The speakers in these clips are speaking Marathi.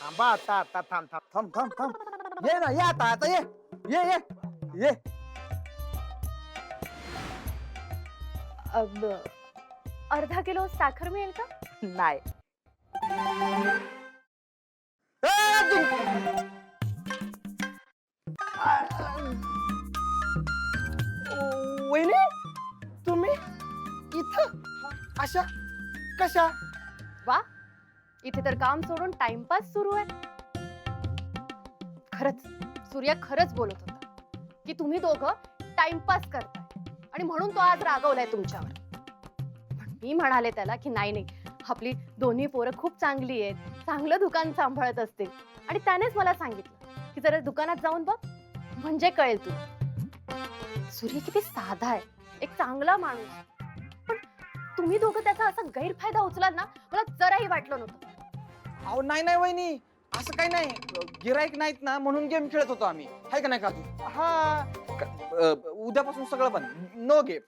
थांबा आता थांब थांब थांब थांब थांब ये ना ये आता ये ये ये ये अब अर्धा किलो साखर मिळेल का? नाही वहिनी तुम्ही इथं अशा कशा? वा, इथे तर काम सोडून टाइमपास सुरू आहे. खरंच सूर्या खरंच बोलत होता की तुम्ही दोघं टाइमपास करताय आणि म्हणून तो आज रागवलाय तुमच्यावर. पण मी म्हणाले त्याला की नाही नाही, आपली दोन्ही पोरं खूप चांगली आहेत, चांगलं दुकान सांभाळत असतील. आणि त्यानेच मला सांगितलं की जरा दुकानात जाऊन बघ, म्हणजे कळेल तुला. सूर्य किती साधा आहे, एक चांगला माणूस. पण तुम्ही दोघं त्याचा असा गैरफायदा उचलाल ना, मला जराही वाटलं नव्हतं. अहो नाही नाही वहिनी, असं काही नाही. गिराईक नाहीत ना म्हणून गेम खेळत होतो आम्ही, हाय का नाही काजू? हा उद्यापासून सगळं बंद, नो गेम.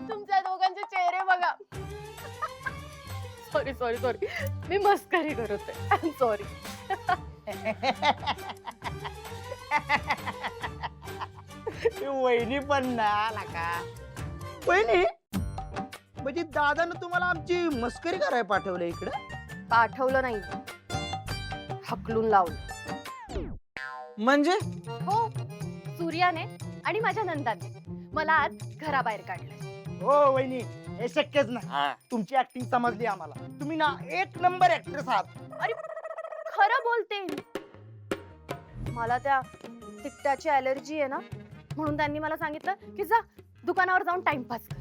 तुमच्या दोघांचे चेहरे बघा. सॉरी सॉरी सॉरी, मी मस्करी करत आहे. I am sorry. वहिनी पण ना का वहिनी, म्हणजे दादानं तुम्हाला आमची मस्करी करायला पाठवलं इकडं? पाठवलं नाही, हकलून लावलं. म्हणजे हो, सूर्याने आणि माझ्या नंदाने मला आज घराबाहेर काढलं. हो वहिनी, हे शक्यच नाही. तुमची ऍक्टिंग समजली आम्हाला. तुम्ही ना एक नंबर ऍक्ट्रेस आहात. अरे खरं बोलते, मला त्या तिखटाची ॲलर्जी आहे ना, म्हणून त्यांनी मला सांगितलं की जा दुकानावर जाऊन टाइमपास कर.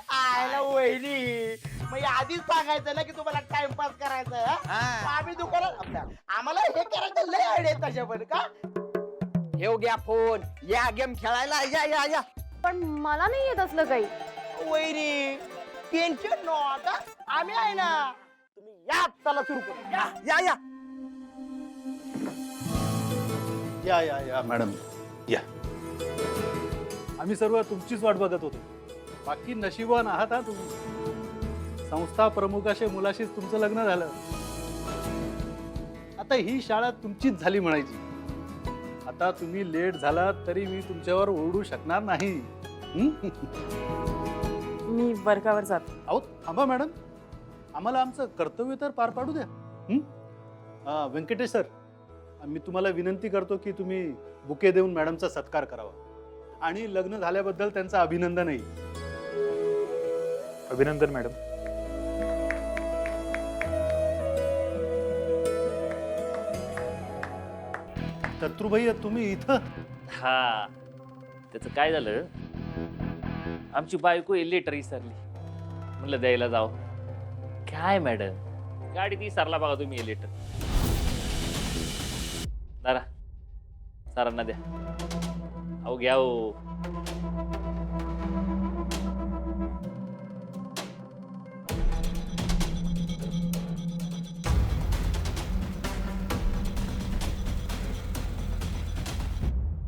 आयला वहिनी, मग आधीच सांगायचं ना की तुम्हाला टाइमपास करायचा आहे, हा? आम्ही दुकानात आम्हाला हे करायचं लय आयडिया तशा पण का. हे घ्या फोन, या गेम खेळायला, या या या. पण मला नाही येत असलं काही. वहिनी टेन्शन नो, आता आम्ही आहे ना. तुम्ही या, चला सुरू करू. या या या या या या मॅडम या. आम्ही सर्व तुमचीच वाट बघत होतो. बाकी नशिबान आहात हा तुम्ही. संस्था प्रमुखाशी मुलाशीच तुमचं लग्न झालं. आता ही शाळा तुमचीच झाली म्हणायची. आता तुम्ही लेट झाला तरी मी तुमच्यावर ओरडू शकणार नाही. मी वर्गावर जातो. अहो थांबा मॅडम, आम्हाला आमचं कर्तव्य तर पार पाडू द्या. व्यंकटेश सर, मी तुम्हाला विनंती करतो की तुम्ही बुके देऊन मॅडमचा सत्कार करावा आणि लग्न झाल्याबद्दल त्यांचं अभिनंदनही. अभिनंदन मॅडम. शत्रुभैया तुम्ही इथं? हा, त्याचं काय झालं, आमची बायको लेटर विसरली. म्हणलं द्यायला जाव. काय मॅडम, गाडीत विसरला बघा तुम्ही लेटर. दारा सरांना द्या. अहो घ्या हो.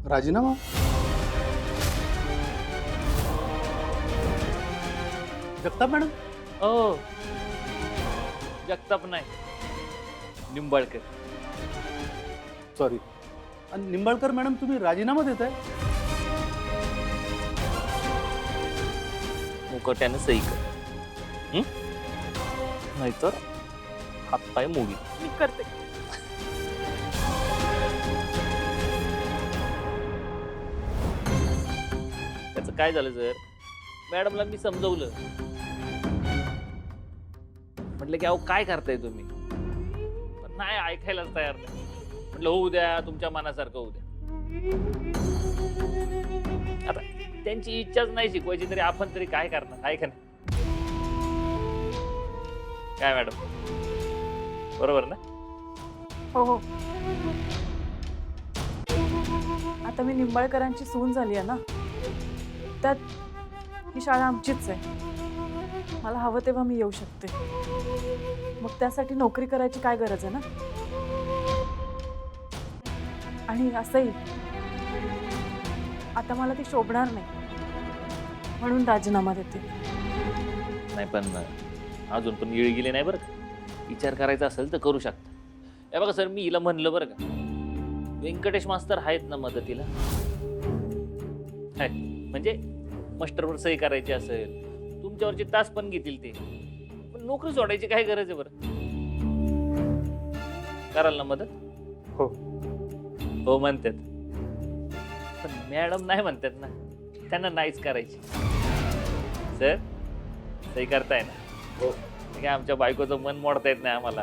राजीनामा? जगताप मॅडम? ओ जगताप नाही, निंबाळकर. सॉरी. आणि निंबाळकर मॅडम, तुम्ही राजीनामा देताय? मुकट्यानं सही कर, नाहीतर हातपाय मोगी. मी करते. त्याचं काय झालं सर, मॅडमला मी समजवलं. म्हटलं की अहो काय करताय तुम्ही, पण नाही ऐकायलाच तयार नाही. म्हटलं होऊ द्या, तुमच्या मनासारखं होऊ द्या. आता त्यांची इच्छाच नाही शिकवायची, तरी आपण तरी काय करणार, आहे का नाही? काय मॅडम, बरोबर ना? हो हो. आता मी निंबाळकरांची सून झाली आहे ना, त्यात ही शाळा आमचीच आहे. मला हवं तेव्हा मी येऊ शकते. मग त्यासाठी नोकरी करायची काय गरज आहे ना. आणि असंही आता मला ती शोभणार नाही, म्हणून राजीनामा देते. नाही पण अजून पण येळ गेली नाही बरं का. विचार करायचा असेल तर करू शकता. हे बघा सर, मी हिला म्हणलं बरं का, व्यंकटेश मास्तर आहेत ना मदतीला. आहेत. म्हणजे मास्टरवर सही करायची असेल, तुमच्यावरचे तास पण घेतील ते. पण नोकरी सोडायची काय गरज आहे बरं? कराल ना मदत? हो. हो म्हणतात, पण मॅडम नाही म्हणतात ना, त्यांना नाहीच करायची. सर सही करताय ना? हो. काय आमच्या बायकोचं मन मोडता येत नाही आम्हाला.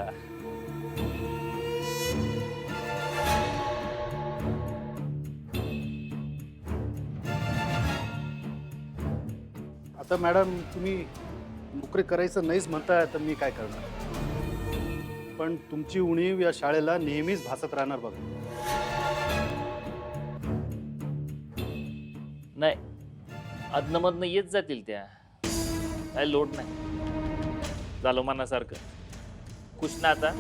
आता मॅडम तुम्ही नोकरी करायचं नाहीच म्हणताय, तर मी काय करणार. पण तुमची उणीव या शाळेला नेहमीच भासत राहणार बघा. नाही, अदनमधनं येत जातील त्या, काय लोड नाही. झालं मनासारखं खुश ना आता?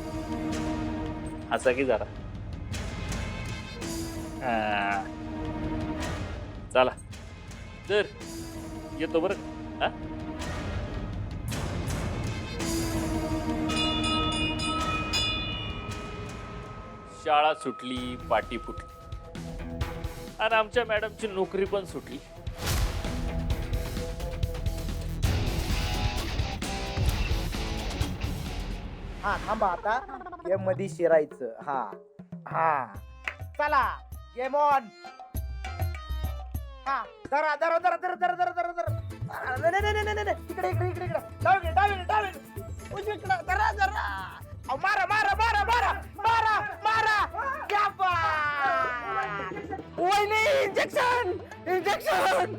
हसा की जरा. चला तर येतो बरं. हा, शाळा सुटली, पाटी फुटली आणि आमच्या मॅडमची नोकरी पण सुटली. हा थांबा, आता गेम मध्ये शिरायचं. हा हा चला गेम ऑन. हा धरा धरा धरा धरा धरा धरा धरा धरा. नाही इकडे इकडे इकडे इकडे डावीकडे डावीकडे डावीकडे उजवीकडे धरा धरा. अहो, मारा मारा मारा मारा मारा मारा. क्या बात. वहिनी, इंजेक्शन इंजेक्शन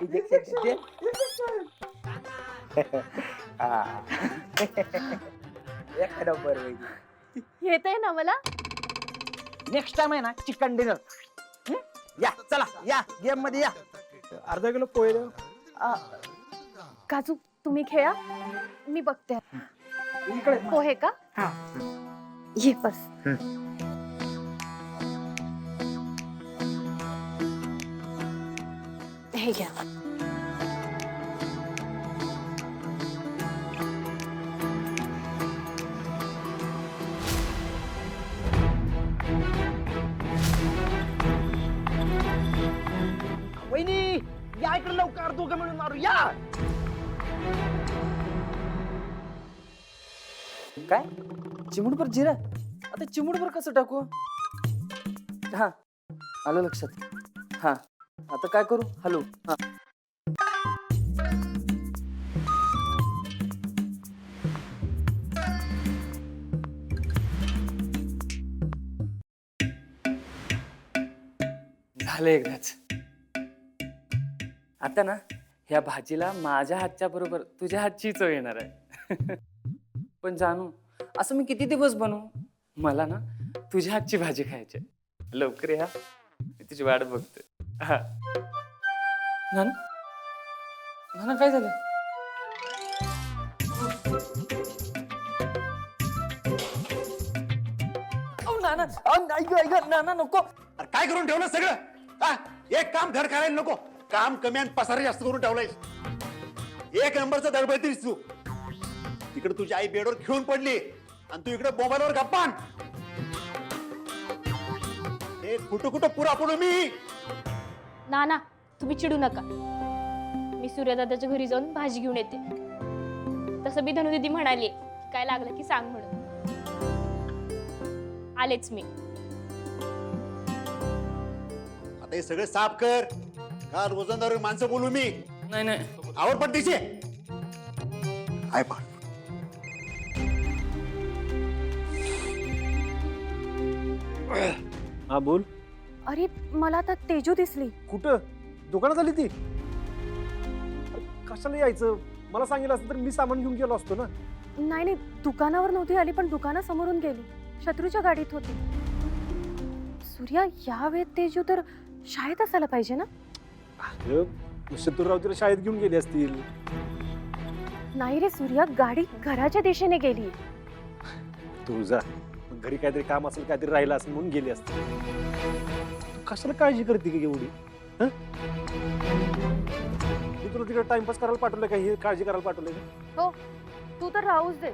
इंजेक्शन. हा एक नंबर वहिनी. येते ना मला? नेक्स्ट टाइम आहे ना चिकन डिनर. या चला या गेम मध्ये या. अर्धा किलो पोहे द्या. काजू तुम्ही खेळा, मी बघते. इकडे पोहे का? हा. ये बस. हे घ्या. वहिनी या इकडे लवकर, दोघं मिळून मारू या. काय चिमूटभर जिरा? आता चिमूटभर कसं टाकू? हा आलं लक्षात. हा आता काय करू? हॅलो. हा झालं एकदाच. आता ना ह्या भाजीला माझ्या हातच्या बरोबर तुझ्या हातची चव येणार आहे. पण जानू, असं मी किती दिवस बनवू? मला ना तुझ्या हातची भाजी खायची. लवकर या, मी तुझी वाट बघते. हा नाना, नाना काय झालं? अहो नाना, ऐक नाना नको. अरे काय करून ठेवलं सगळं? हा, एक काम धड करायला नको. काम कमी आणि पसारा जास्त करून ठेवलाय. एक नंबरचा दडबडतीस तू. तिकडे तुझी आई बेडवर खेळून पडली आणि तू इकडे मोबाईलवर गप्पान. हे कुठं कुठं पुरा पडू मी. नाना तुम्ही चिडू नका. मी सूर्यदादाच्या घरी जाऊन भाजी घेऊन येते. तसं बी धनु दीदी म्हणाली काय लागलं की सांग म्हणून. आलेच मी. आता हे सगळं साफ कर. का रोजंदार माणसं बोलू मी? नाही नाही, आवड पण तिचे आहे पण. हा बोल. अरे मला आता तेजू दिसली. कुठं? दुकानात आली ती? कशाला यायचं? मला सांगितलं असतं तर मी सामान घेऊन गेलो असतो ना. नाही नाही, दुकानावर नव्हती आली, पण दुकानासमोरून गेली. शत्रूच्या गाडीत होती. सूर्या, या वेळेत तेजू तर शाळेत असायला पाहिजे ना? शत्रुराव तिला शाळेत घेऊन गेले असतील. नाही रे सूर्या, गाडी घराच्या दिशेने गेली. तू जा, मग घरी काहीतरी काम असेल, काहीतरी राहिलं असेल म्हणून गेली असते. तू कशाला काळजी करते की एवढी? हं? मी तुला तिकडे टाइमपास करायला पाठवलं का, ही काळजी करायला पाठवलं का? हो, तू तर राहूच दे.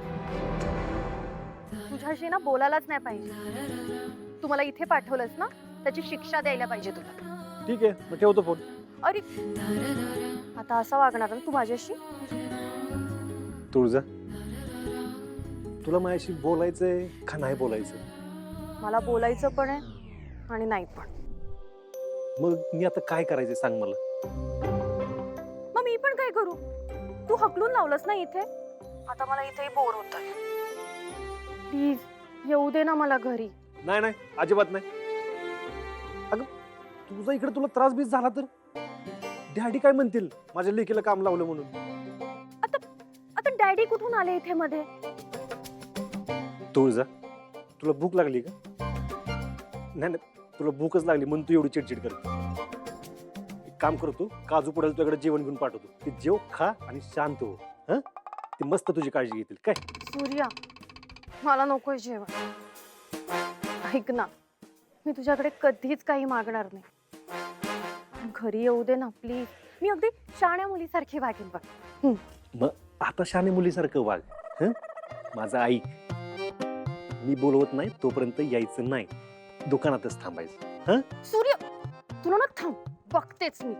तुझ्याशी ना बोलायलाच नाही पाहिजे. तू मला इथे पाठवलंस ना, त्याची शिक्षा द्यायला पाहिजे तुला. ठीक आहे, मग ठेवतो फोन. अरे आता असं वागणार ना तू माझ्याशी? तुळजा, तुला माझ्याशी बोलायचंय का नाही बोलायचं? मला बोलायचं पण आहे आणि नाही पण. मग मी आता काय करायचं सांग मला. मग मी पण काय करू? तू हकलून लावलंस ना इथे, आता मला इथेही बोर होतंय. प्लीज येऊ दे ना मला घरी. नाही नाही, अजिबात नाही. अगं तुझा इकडे तुला त्रास बीस झाला तर डॅडी काय म्हणतील माझ्या लेकीला काम लावलं म्हणून? आता डॅडी कुठून आले इथे मध्ये? तुळजा, तुला भूक लागली का? नाही नाही, तुला भूकच लागली म्हणून तू एवढी चिडचिड करते. एक काम करतो, काजू पडेल तुझ्याकडे जेवण घेऊन पाठवतो. ते जेव, खा आणि शांत हो. हं? ते मस्त तुझी काळजी घेतील काय. सूर्या, मला नकोय जेवण. ऐक ना, मी तुझ्याकडे कधीच काही मागणार नाही. घरी येऊ दे ना प्लीज. मी अगदी शाण्या मुलीसारखी वागेन बघ. मग आता शाने मुलीसारखं वाग. हं? माझा ऐक, मी बोलवत नाही तोपर्यंत यायचं नाही, दुकानातच थांबायचं. हं? सूर्य, तुला ना थांब, बघतेच मी.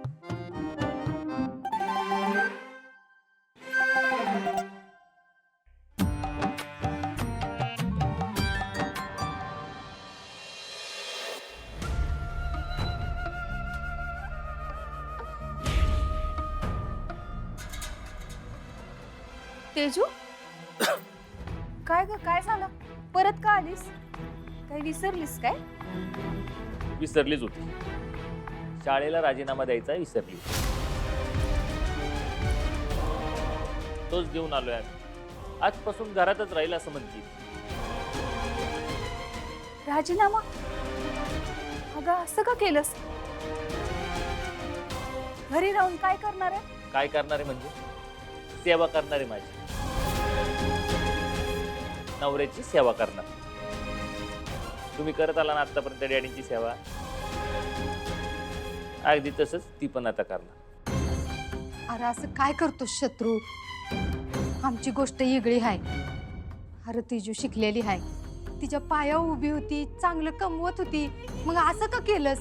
तेजू, काय ग, काय झालं? परत का आलीस? काय विसरलीस काय? विसरलीच होती. शाळेला राजीनामा द्यायचा विसरली. तोच देऊन आलोय आम्ही. आजपासून घरातच राहील असं म्हणते. राजीनामा? अगं असं का केलंस? घरी राहून काय करणार आहे? काय करणारे म्हणजे सेवा करणारे माझी. नवऱ्याची सेवा करणार. तुम्ही करत आला ना आतापर्यंत डॅडींची सेवा, अगदी तसंच ती पण आता करणार. अरे असं काय करतो शत्रू? आमची गोष्ट वेगळी आहे. अरे तेजू शिकलेली आहे, तिच्या पायावर उभी होती, चांगलं कमवत होती, मग असं का केलंस?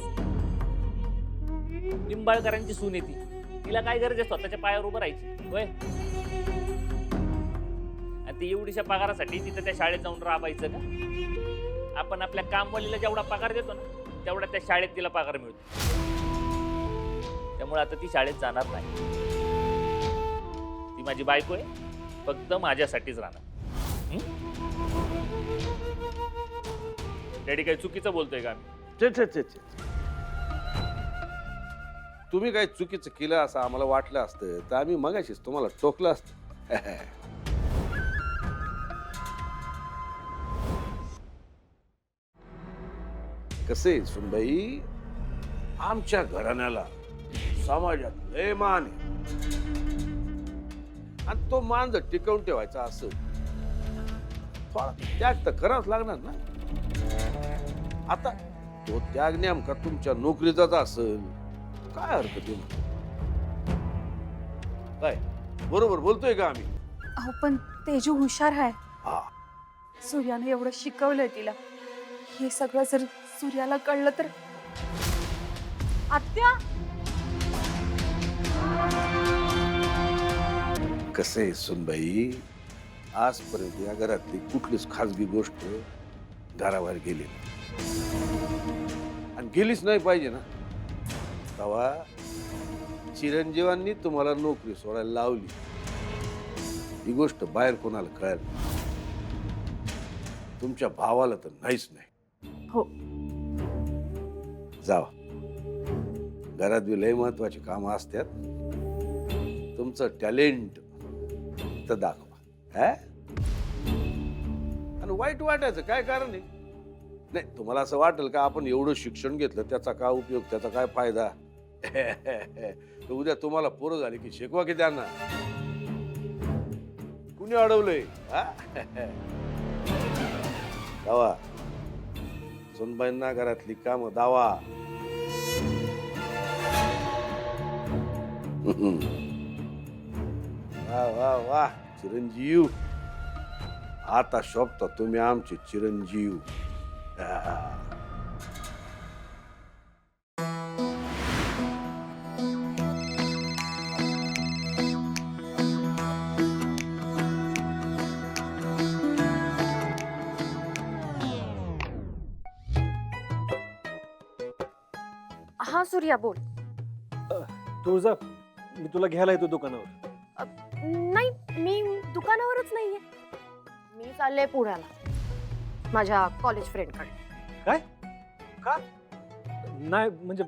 निंबाळकरांची सून येते, तिला काय गरज आहे स्वतःच्या पायावर उभं राहायची? होय. आणि ती एवढीशा पगारासाठी तिथं त्या शाळेत जाऊन राबायचं का? आपण आपल्या कामवालीला जेवढा पगार देतो ना, तेवढा त्या शाळेत तिला पगार मिळतो. त्यामुळे आता ती शाळेत जाणार नाही. ती माझी बायको आहे, फक्त माझ्यासाठीच राहणार. डॅडी काही चुकीचं बोलतोय का आम्ही? तुम्ही काही चुकीचं केलं असं आम्हाला वाटलं असतं तर आम्ही मगाशीच तुम्हाला टोकलं असतं. कसे सुनबाई, आमच्या घराण्याला समाजात लय मान आहे, आणि तो मान जर टिकवून ठेवायचा असेल थोडा त्याग तर करावाच लागणार ना. आता तो त्याग नेमका तुमच्या नोकरीचाच असेल, काय हरकत आहे? काय बरोबर बोलतोय का आम्ही? अहो पण तेजू हुशार आहे. हा, सूर्याने एवढं शिकवलंय तिला. हे सगळं जर सूर्याला कळलं तर. आत्या, कसे सुनबाई, आजपर्यंत या घरातली कुठलीच खाजगी गोष्ट घराबाहेर गेली आणि गेलीच नाही पाहिजे ना. तेव्हा चिरंजीवांनी तुम्हाला नोकरी सोडायला लावली, ही गोष्ट बाहेर कोणाला कळेल? तुमच्या भावाला तर नाहीच नाही. हो. जावा, घरात बी लय महत्वाची कामं असतात. तुमचं टॅलेंट तर दाखवा. आणि वाईट वाटायचं काय कारण आहे? नाही, तुम्हाला असं वाटेल का आपण एवढं शिक्षण घेतलं त्याचा काय उपयोग, त्याचा काय फायदा? तर उद्या तुम्हाला पोरं झाली की शिकवा की त्यांना. कुणी अडवलंय? जावा, सुनबाईंना घरातली काम दावा. वा वा वा चिरंजीव, आता शोभता तुम्ही आमचे चिरंजीव. हा सूर्या बोल. तुळजा, मी तुला घ्यायला येतो दुकानावर. नाही, मी दुकानावरच नाहीये. मी चालले पुण्याला माझ्या कॉलेज फ्रेंडकडे. नाही म्हणजे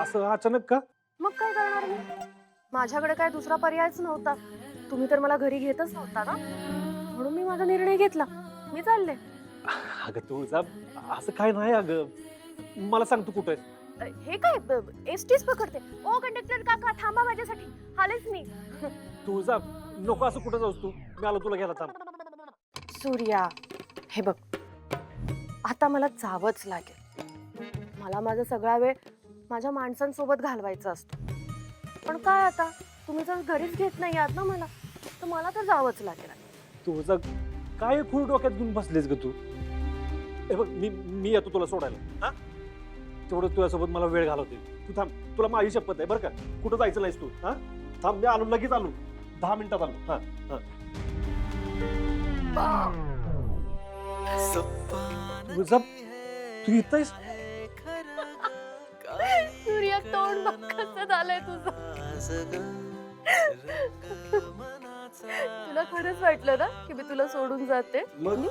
असं अचानक का? मग काय करणार मी? माझ्याकडे काय दुसरा पर्यायच नव्हता. तुम्ही तर मला घरी घेतच नव्हता ना, म्हणून मी माझा निर्णय घेतला. मी चालले. अगं तुळजा, असं काय नाही. अगं मला सांग, तू कुठं आहेस? हे काय एसटीच पकडते? ओ कंडक्टर काका, थांबा माझ्यासाठी. आलेच मी. तुळजा, नको असं कुठं जाऊस तू. मी आलो तुला घ्यायला. थांब. सूर्या, हे बघ, आता मला जावंच लागेल. मला माझा सगळा वेळ माझ्या माणसांसोबत घालवायचा असतो. पण काय आता, तुम्ही जर घरीच घेत नाही आहात ना मला, तर मला तर जावंच लागेल. तुळजा, काय फुल डोक्यात घेऊन बसलीस ग तू? हे बघ, मी येतो तुला सोडायला. हा, तेवढं तुझ्यासोबत मला वेळ घालवते. तू थांब, तुला माझी शपथ आहे बरं का. कुठं जायचं नाहीस तू. हा, थांब, मी आलो, लगेच आलो. 10 मिनिटात आलो. हा हा. तुळजा, तू इथं आहेस? सूर्या, तोंड बघ कसं झालंय तुझं. तुला खरंच वाटलं ना की मी तुला सोडून जाते? मग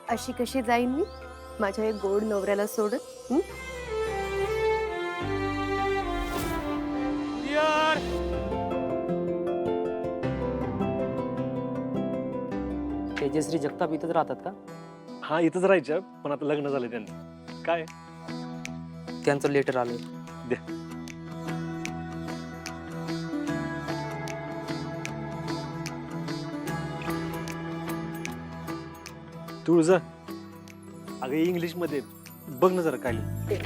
अशी कशी जाईन मी माझ्या एक गोड नवऱ्याला सोडत? तेजश्री जगताप इथंच राहतात का? हा, इथंच राहायच्या, पण आता लग्न झालं त्यांनी. काय? त्यांचं लेटर आलं. द्या. तुळजा, अगं इंग्लिश मध्ये बघ ना जरा काय लिहिलंय.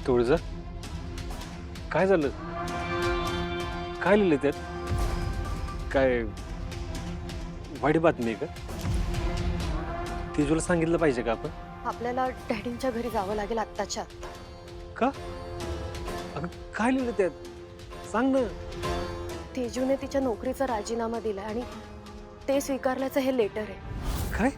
तुळजा, काय झालं? काय लिहिलंय त्यात? काय वाईट बातमी आहे का? तेजूला सांगितलं पाहिजे का आपण? आपल्याला डॅडींच्या घरी जावं लागेल आत्ताच्या आत्ता. का? अगं काय लिहिलं त्यात? सांग ना. तेजूने तिच्या नोकरीचा राजीनामा दिलाय आणि ते स्वीकारल्याचं हे लेटर आहे. काय?